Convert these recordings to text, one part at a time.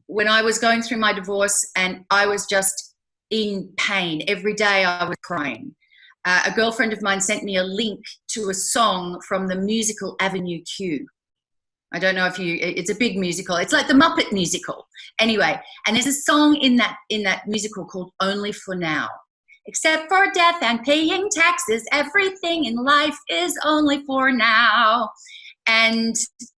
when I was going through my divorce and I was just in pain. Every day I was crying. A girlfriend of mine sent me a link to a song from the musical Avenue Q. I don't know if it's a big musical. It's like the Muppet musical. Anyway, and there's a song in that musical called Only for Now. Except for death and paying taxes, everything in life is only for now. And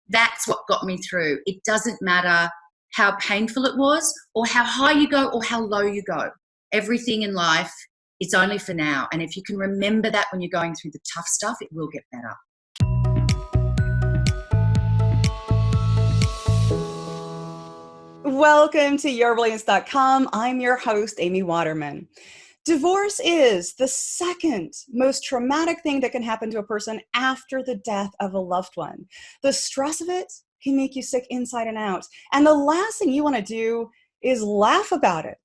that's what got me through. It doesn't matter how painful it was or how high you go or how low you go. Everything in life, it's only for now. And if you can remember that when you're going through the tough stuff, it will get better. Welcome to yourbrilliance.com. I'm your host, Amy Waterman. Divorce is the second most traumatic thing that can happen to a person after the death of a loved one. The stress of it can make you sick inside and out. And the last thing you want to do is laugh about it.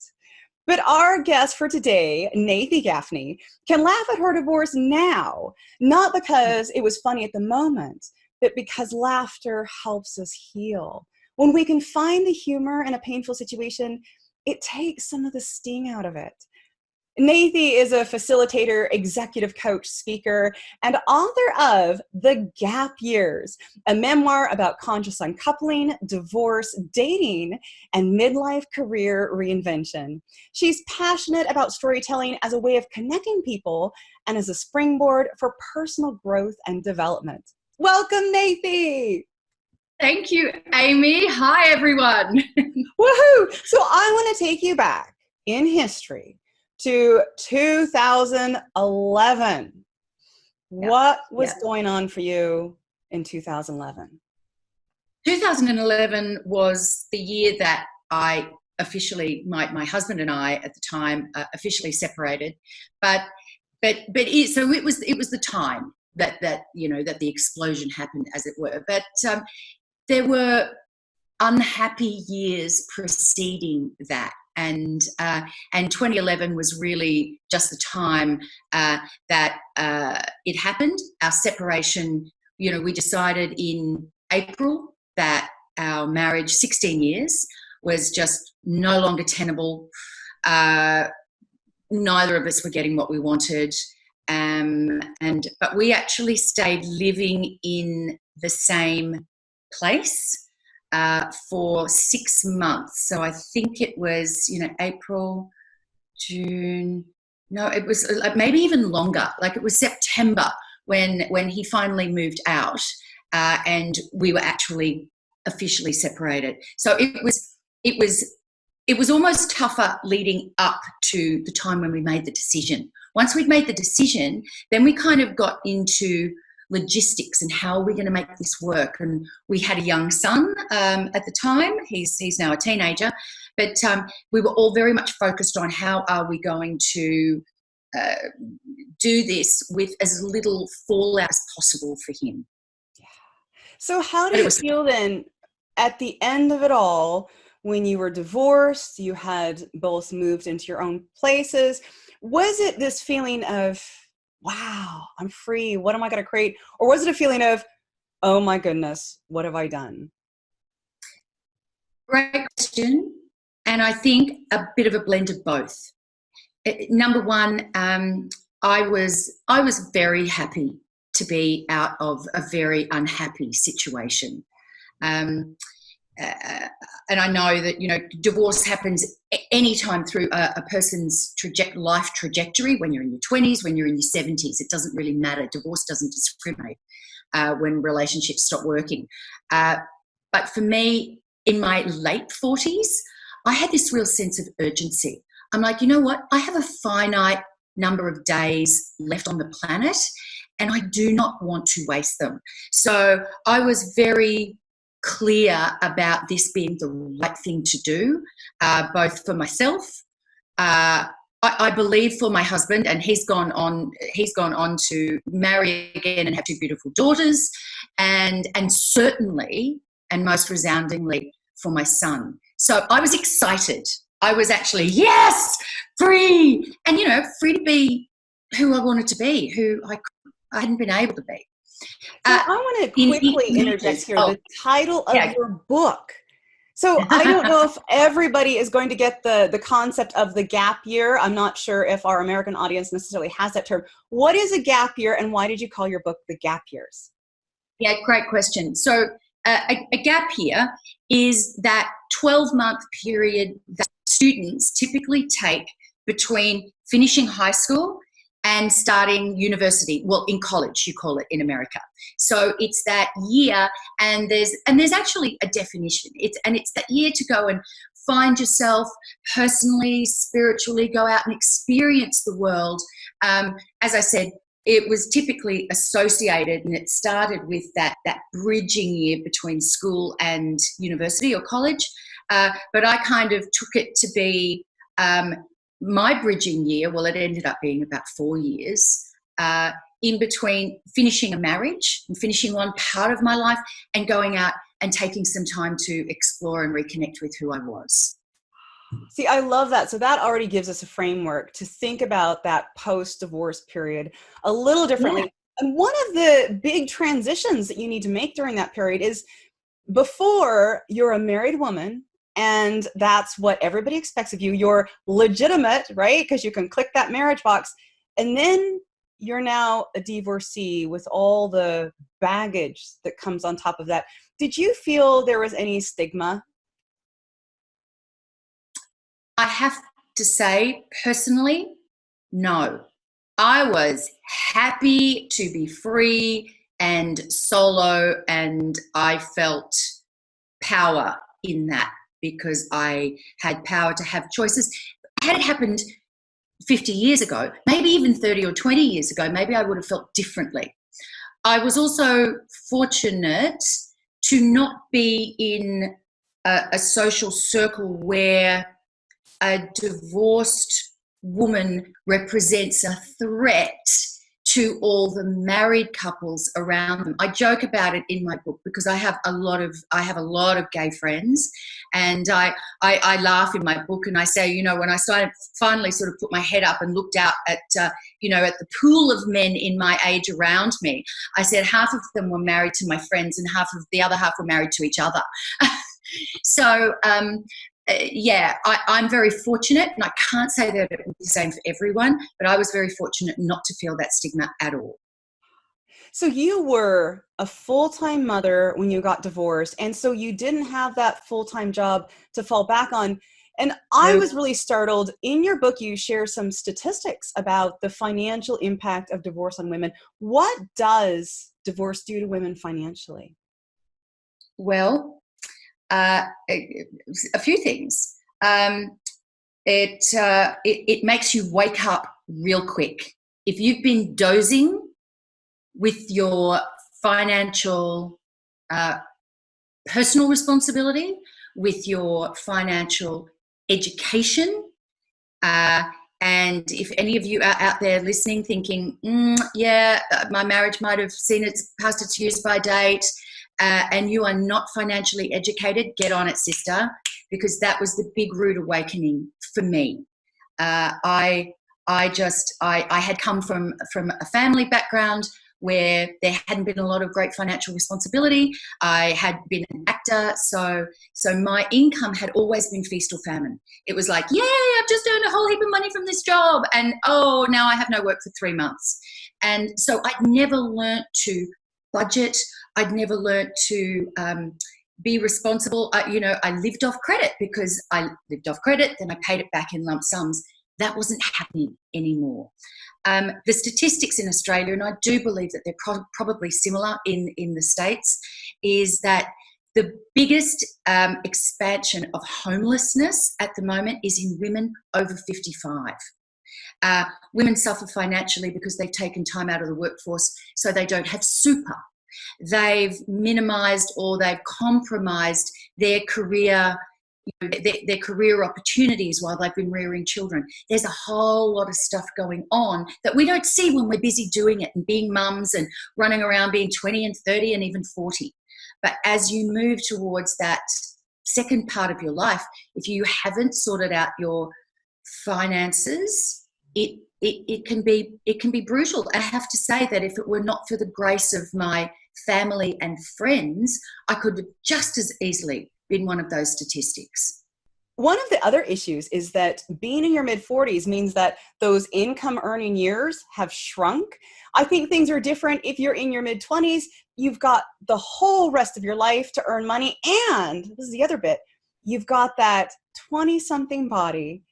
But our guest for today, Nathy Gaffney, can laugh at her divorce now, not because it was funny at the moment, but because laughter helps us heal. When we can find the humor in a painful situation, it takes some of the sting out of it. Nathy is a facilitator, executive coach, speaker, and author of The Gap Years, a memoir about conscious uncoupling, divorce, dating, and midlife career reinvention. She's passionate about storytelling as a way of connecting people and as a springboard for personal growth and development. Welcome, Nathy. Thank you, Amy. Hi, everyone. Woohoo! So I want to take you back in history to 2011. What was going on for you in 2011? 2011 was the year that I officially, my husband and I at the time officially separated. So it was the time that the explosion happened, as it were. But there were unhappy years preceding that. And 2011 was really just the time that it happened. Our separation, we decided in April that our marriage, 16 years, was just no longer tenable. Neither of us were getting what we wanted. But we actually stayed living in the same place for 6 months. So I think it was, April, June. No, it was maybe even longer. Like it was September when he finally moved out, and we were actually officially separated. So it was almost tougher leading up to the time when we made the decision. Once we'd made the decision, then we kind of got into logistics and how are we going to make this work. And we had a young son at the time. He's now a teenager, but we were all very much focused on how are we going to do this with as little fallout as possible for him. Yeah. So how did it feel then at the end of it all, when you were divorced, you had both moved into your own places? Was it this feeling of, wow, I'm free, what am I going to create? Or was it a feeling of, oh my goodness, what have I done? Great question. And I think a bit of a blend of both. Number one, I was very happy to be out of a very unhappy situation. And I know that, divorce happens anytime through a person's life trajectory. When you're in your 20s, when you're in your 70s, it doesn't really matter. Divorce doesn't discriminate when relationships stop working. But for me, in my late 40s, I had this real sense of urgency. I'm like, you know what? I have a finite number of days left on the planet, and I do not want to waste them. So I was very clear about this being the right thing to do, both for myself. I believe for my husband, and he's gone on to marry again and have 2 beautiful daughters, and certainly and most resoundingly for my son. So I was excited. I was actually, yes, free, and free to be who I wanted to be, who I hadn't been able to be. So I want to quickly interject here. The title of your book So I don't know if everybody is going to get the concept of the gap year. I'm not sure if our American audience necessarily has that term. What is a gap year, and why did you call your book The Gap Years? Yeah, great question. So a gap year is that 12-month period that students typically take between finishing high school and starting university. Well, in college, you call it in America. So it's that year, and there's actually a definition. It's that year to go and find yourself personally, spiritually, go out and experience the world. As I said, it was typically associated, and it started with that bridging year between school and university or college. But I kind of took it to be my bridging year. Well, it ended up being about 4 years in between finishing a marriage and finishing one part of my life and going out and taking some time to explore and reconnect with who I was. See, I love that. So that already gives us a framework to think about that post-divorce period a little differently. Yeah. And one of the big transitions that you need to make during that period is before you're a married woman, and that's what everybody expects of you. You're legitimate, right? Because you can click that marriage box. And then you're now a divorcee with all the baggage that comes on top of that. Did you feel there was any stigma? I have to say, personally, no. I was happy to be free and solo, and I felt power in that because I had power to have choices. Had it happened 50 years ago, maybe even 30 or 20 years ago, maybe I would have felt differently. I was also fortunate to not be in a social circle where a divorced woman represents a threat to all the married couples around them. I joke about it in my book because I have a lot of gay friends, and I laugh in my book and I say, you know, when I started finally sort of put my head up and looked out at at the pool of men in my age around me, I said half of them were married to my friends and the other half were married to each other. So I'm very fortunate, and I can't say that it was the same for everyone, but I was very fortunate not to feel that stigma at all. So you were a full-time mother when you got divorced, and so you didn't have that full-time job to fall back on. And I was really startled. In your book, you share some statistics about the financial impact of divorce on women. What does divorce do to women financially? Well, a few things. It makes you wake up real quick. If you've been dozing with your financial personal responsibility, with your financial education, and if any of you are out there listening thinking, my marriage might have seen its past its use by date, and you are not financially educated, get on it, sister, because that was the big rude awakening for me. I had come from a family background where there hadn't been a lot of great financial responsibility. I had been an actor, so my income had always been feast or famine. It was like, yay, I've just earned a whole heap of money from this job, and oh, now I have no work for 3 months. And so I'd never learnt to budget. I'd never learnt to be responsible. I lived off credit because I lived off credit, then I paid it back in lump sums. That wasn't happening anymore. The statistics in Australia, and I do believe that they're probably similar in the States, is that the biggest expansion of homelessness at the moment is in women over 55. Women suffer financially because they've taken time out of the workforce, so they don't have super. They've minimised or they've compromised their career, their career opportunities while they've been rearing children. There's a whole lot of stuff going on that we don't see when we're busy doing it and being mums and running around being 20 and 30 and even 40. But as you move towards that second part of your life, if you haven't sorted out your finances, it can be brutal. I have to say that if it were not for the grace of my family and friends, I could have just as easily been one of those statistics. One of the other issues is that being in your mid-40s means that those income earning years have shrunk. I think things are different if you're in your mid-20s. You've got the whole rest of your life to earn money. And this is the other bit. You've got that 20-something body.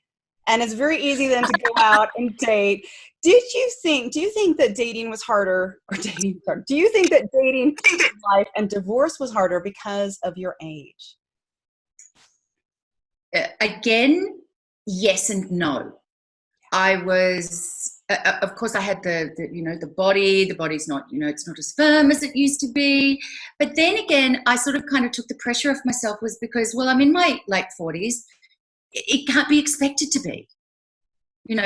And it's very easy then to go out and date. Do you think that dating was harder, do you think that dating life and divorce was harder because of your age? Again, yes and no. I was, of course, I had the body. The body's not, it's not as firm as it used to be. But then again, I sort of kind of took the pressure off myself, was because, well, I'm in my late 40s. It can't be expected to be,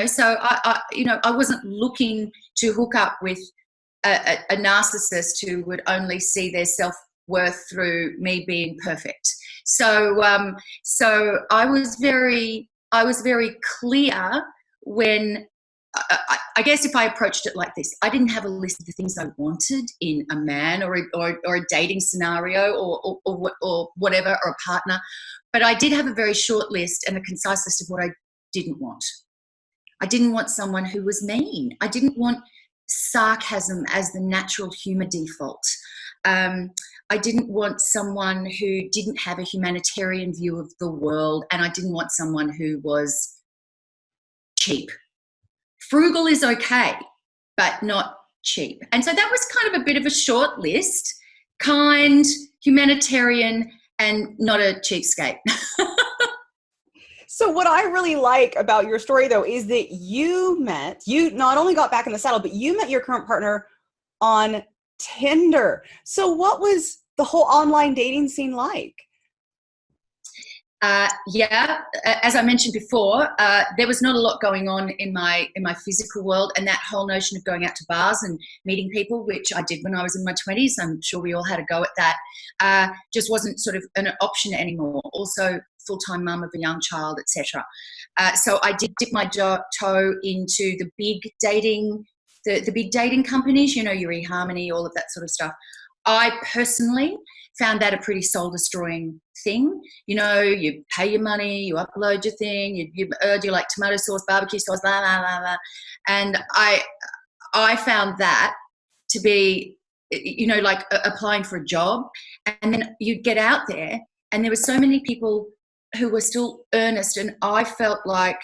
So I wasn't looking to hook up with a narcissist who would only see their self-worth through me being perfect. So I was very clear when, I guess if I approached it like this, I didn't have a list of the things I wanted in a man or a dating scenario or whatever, or a partner, but I did have a very short list and a concise list of what I didn't want. I didn't want someone who was mean. I didn't want sarcasm as the natural humour default. I didn't want someone who didn't have a humanitarian view of the world, and I didn't want someone who was cheap. Frugal is okay, but not cheap. And so that was kind of a bit of a short list: kind, humanitarian, and not a cheapskate. So what I really like about your story, though, is that you not only got back in the saddle, but you met your current partner on Tinder. So what was the whole online dating scene like? As I mentioned before, there was not a lot going on in my physical world, and that whole notion of going out to bars and meeting people, which I did when I was in my 20s, I'm sure we all had a go at that, just wasn't sort of an option anymore. Also, full-time mum of a young child, etc. So I did dip my toe into the big dating, the big dating companies, your eHarmony, all of that sort of stuff. I personally found that a pretty soul-destroying thing. You pay your money, you upload your thing, you do like tomato sauce, barbecue sauce, blah, blah, blah, blah. And I found that to be, like applying for a job. And then you'd get out there and there were so many people who were still earnest, and I felt like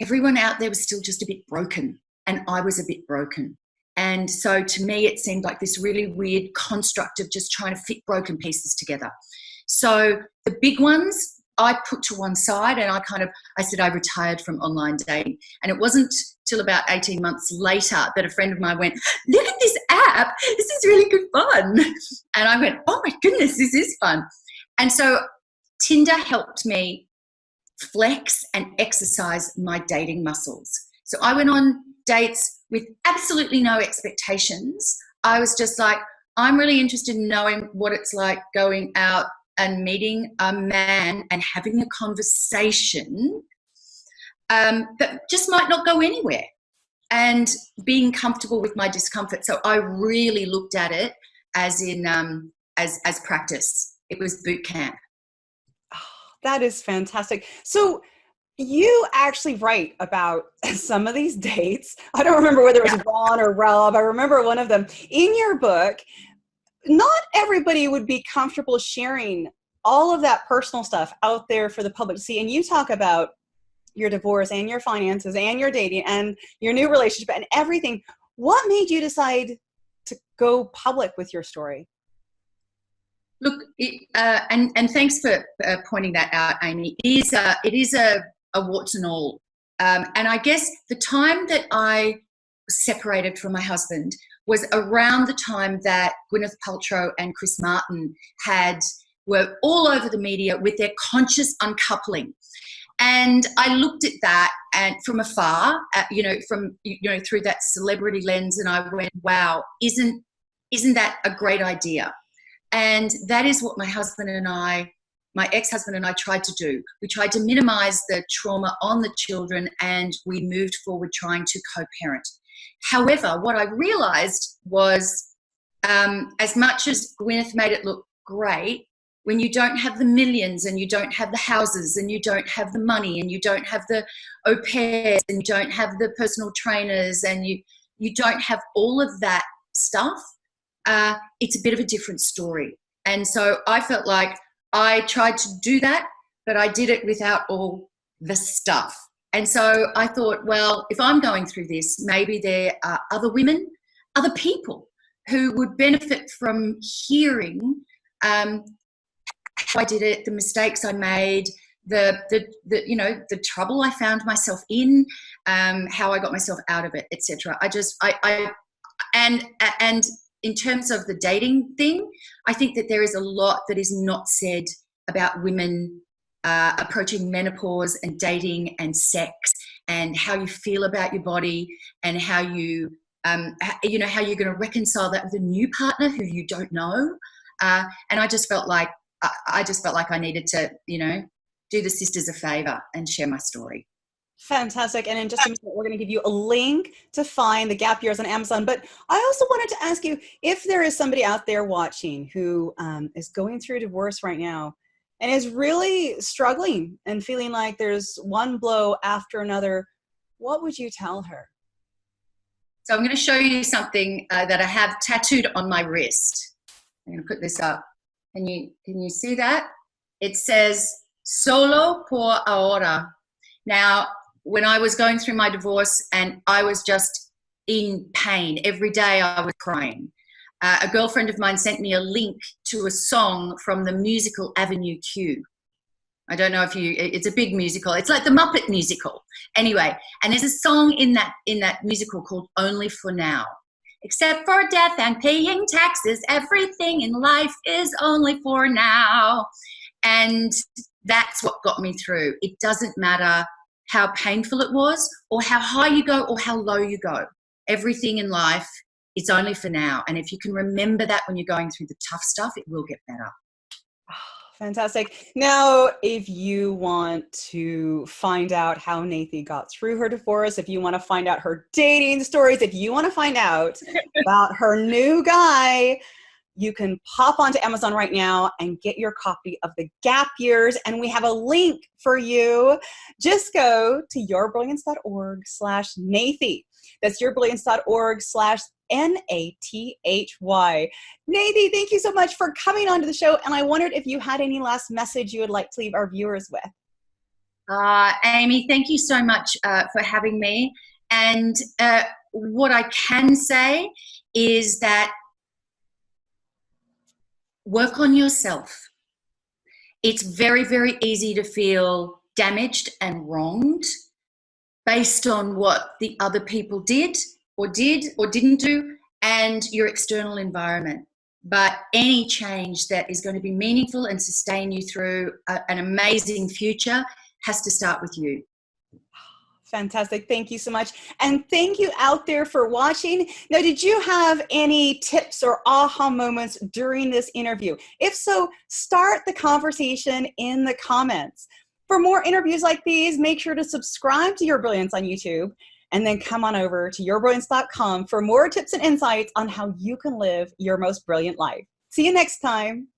everyone out there was still just a bit broken, and I was a bit broken. And so to me, it seemed like this really weird construct of just trying to fit broken pieces together. So the big ones I put to one side, and I said I retired from online dating. And it wasn't till about 18 months later that a friend of mine went, "Look at this app, this is really good fun." And I went, "Oh my goodness, this is fun." And so Tinder helped me flex and exercise my dating muscles. So I went on dates with absolutely no expectations. I was just like, I'm really interested in knowing what it's like going out and meeting a man and having a conversation that just might not go anywhere, and being comfortable with my discomfort. So I really looked at it as in as practice. It was boot camp. That is fantastic. So you actually write about some of these dates. I don't remember whether it was Ron or Rob. I remember one of them. In your book, not everybody would be comfortable sharing all of that personal stuff out there for the public to see. And you talk about your divorce and your finances and your dating and your new relationship and everything. What made you decide to go public with your story? Look, and thanks for pointing that out, Amy. It is a warts and all. And I guess the time that I separated from my husband was around the time that Gwyneth Paltrow and Chris Martin were all over the media with their conscious uncoupling. And I looked at that and from afar, through that celebrity lens, and I went, "Wow, isn't that a great idea?" And that is what my ex-husband and I tried to do. We tried to minimize the trauma on the children, and we moved forward trying to co-parent. However, what I realized was, as much as Gwyneth made it look great, when you don't have the millions and you don't have the houses and you don't have the money and you don't have the au pairs and you don't have the personal trainers and you don't have all of that stuff, it's a bit of a different story. And so I felt like I tried to do that, but I did it without all the stuff. And so I thought, well, if I'm going through this, maybe there are other women, other people who would benefit from hearing how I did it, the mistakes I made, the trouble I found myself in, how I got myself out of it, etc. And in terms of the dating thing, I think that there is a lot that is not said about women approaching menopause and dating and sex and how you feel about your body and how you how you're going to reconcile that with a new partner who you don't know. And I just felt like I needed to, do the sisters a favor and share my story. Fantastic. And in just a minute, we're going to give you a link to find the Gap Years on Amazon. But I also wanted to ask you if there is somebody out there watching who is going through divorce right now and is really struggling and feeling like there's one blow after another, what would you tell her? So I'm going to show you something that I have tattooed on my wrist. I'm going to put this up. Can you see that? It says, solo por ahora. Now, when I was going through my divorce and I was just in pain, every day I was crying. A girlfriend of mine sent me a link to a song from the musical Avenue Q. I don't know if it's a big musical. It's like the Muppet musical. Anyway, and there's a song in that musical called Only for Now. Except for death and paying taxes, everything in life is only for now. And that's what got me through. It doesn't matter how painful it was or how high you go or how low you go. Everything in life, it's only for now. And if you can remember that when you're going through the tough stuff, it will get better. Fantastic. Now, if you want to find out how Nathy got through her divorce, if you want to find out her dating stories, if you want to find out about her new guy, you can pop onto Amazon right now and get your copy of The Gap Years. And we have a link for you. Just go to yourbrilliance.org/Nathy. That's yourbrilliance.org/NATHY. Nathy, thank you so much for coming onto the show. And I wondered if you had any last message you would like to leave our viewers with. Amy, thank you so much for having me. And what I can say is that work on yourself. It's very, very easy to feel damaged and wronged based on what the other people did or didn't do and your external environment. But any change that is going to be meaningful and sustain you through an amazing future has to start with you. Fantastic. Thank you so much. And thank you out there for watching. Now, did you have any tips or aha moments during this interview? If so, start the conversation in the comments. For more interviews like these, make sure to subscribe to Your Brilliance on YouTube and then come on over to yourbrilliance.com for more tips and insights on how you can live your most brilliant life. See you next time.